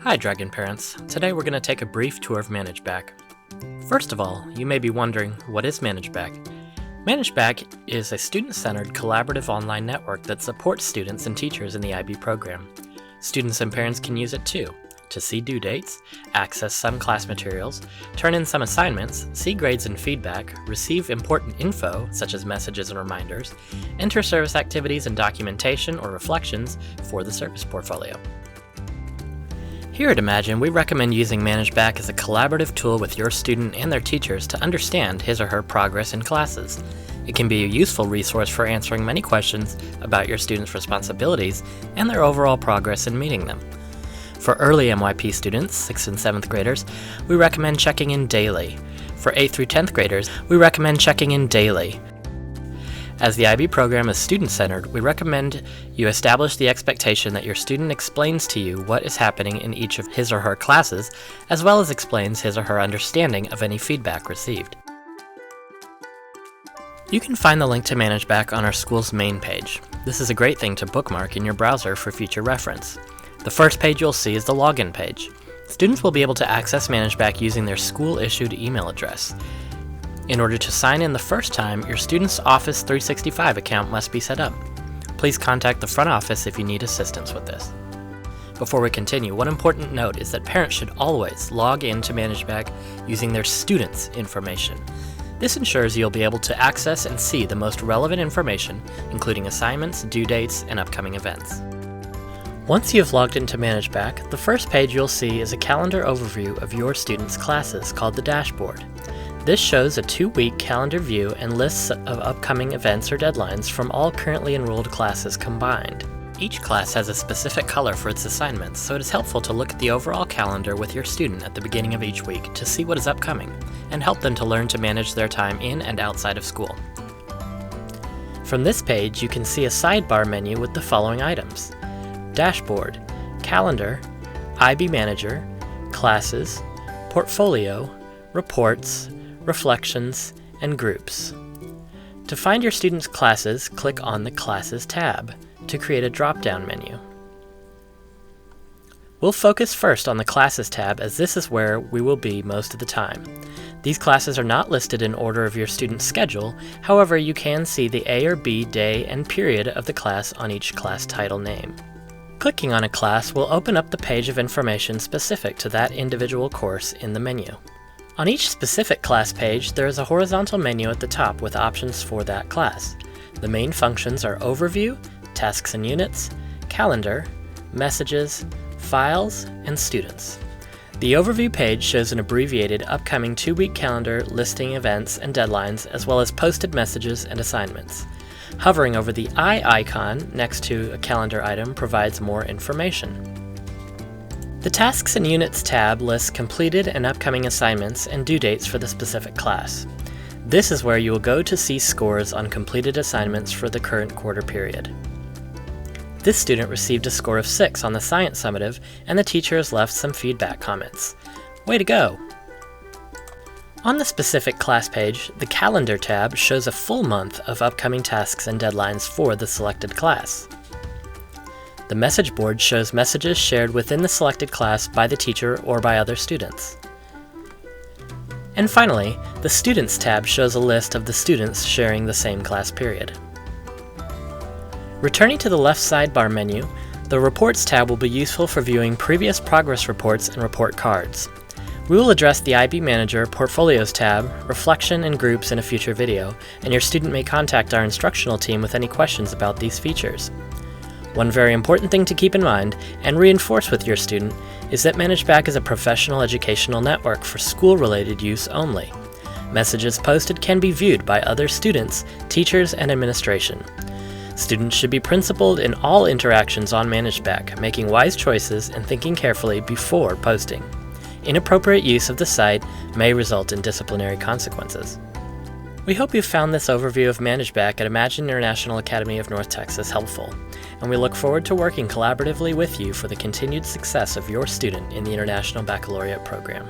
Hi Dragon Parents. Today we're going to take a brief tour of Managebac. First of all, you may be wondering, what is Managebac? Managebac is a student-centered collaborative online network that supports students and teachers in the IB program. Students and parents can use it too, to see due dates, access some class materials, turn in some assignments, see grades and feedback, receive important info such as messages and reminders, enter service activities and documentation or reflections for the service portfolio. Here at Imagine, we recommend using Managebac as a collaborative tool with your student and their teachers to understand his or her progress in classes. It can be a useful resource for answering many questions about your students' responsibilities and their overall progress in meeting them. For early MYP students, 6th and 7th graders, we recommend checking in daily. For 8th through 10th graders, we recommend checking in daily. As the IB program is student-centered, we recommend you establish the expectation that your student explains to you what is happening in each of his or her classes, as well as explains his or her understanding of any feedback received. You can find the link to Managebac on our school's main page. This is a great thing to bookmark in your browser for future reference. The first page you'll see is the login page. Students will be able to access Managebac using their school-issued email address. In order to sign in the first time, your student's Office 365 account must be set up. Please contact the front office if you need assistance with this. Before we continue, one important note is that parents should always log in to Managebac using their students' information. This ensures you'll be able to access and see the most relevant information, including assignments, due dates, and upcoming events. Once you have logged into Managebac, the first page you'll see is a calendar overview of your students' classes called the dashboard. This shows a 2-week calendar view and lists of upcoming events or deadlines from all currently enrolled classes combined. Each class has a specific color for its assignments, so it is helpful to look at the overall calendar with your student at the beginning of each week to see what is upcoming, and help them to learn to manage their time in and outside of school. From this page, you can see a sidebar menu with the following items: Dashboard, Calendar, IB Manager, Classes, Portfolio, Reports, Reflections, and Groups. To find your students' classes, click on the Classes tab to create a drop-down menu. We'll focus first on the Classes tab, as this is where we will be most of the time. These classes are not listed in order of your student's schedule, however you can see the A or B day and period of the class on each class title name. Clicking on a class will open up the page of information specific to that individual course in the menu. On each specific class page, there is a horizontal menu at the top with options for that class. The main functions are Overview, Tasks and Units, Calendar, Messages, Files, and Students. The Overview page shows an abbreviated upcoming 2-week calendar listing events and deadlines, as well as posted messages and assignments. Hovering over the I icon next to a calendar item provides more information. The Tasks and Units tab lists completed and upcoming assignments and due dates for the specific class. This is where you will go to see scores on completed assignments for the current quarter period. This student received a score of 6 on the science summative, and the teacher has left some feedback comments. Way to go! On the specific class page, the Calendar tab shows a full month of upcoming tasks and deadlines for the selected class. The message board shows messages shared within the selected class by the teacher or by other students. And finally, the Students tab shows a list of the students sharing the same class period. Returning to the left sidebar menu, the Reports tab will be useful for viewing previous progress reports and report cards. We will address the IB Manager Portfolios tab, Reflection, and Groups in a future video, and your student may contact our instructional team with any questions about these features. One very important thing to keep in mind and reinforce with your student is that Managebac is a professional educational network for school-related use only. Messages posted can be viewed by other students, teachers, and administration. Students should be principled in all interactions on Managebac, making wise choices and thinking carefully before posting. Inappropriate use of the site may result in disciplinary consequences. We hope you found this overview of Managebac at Imagine International Academy of North Texas helpful, and we look forward to working collaboratively with you for the continued success of your student in the International Baccalaureate program.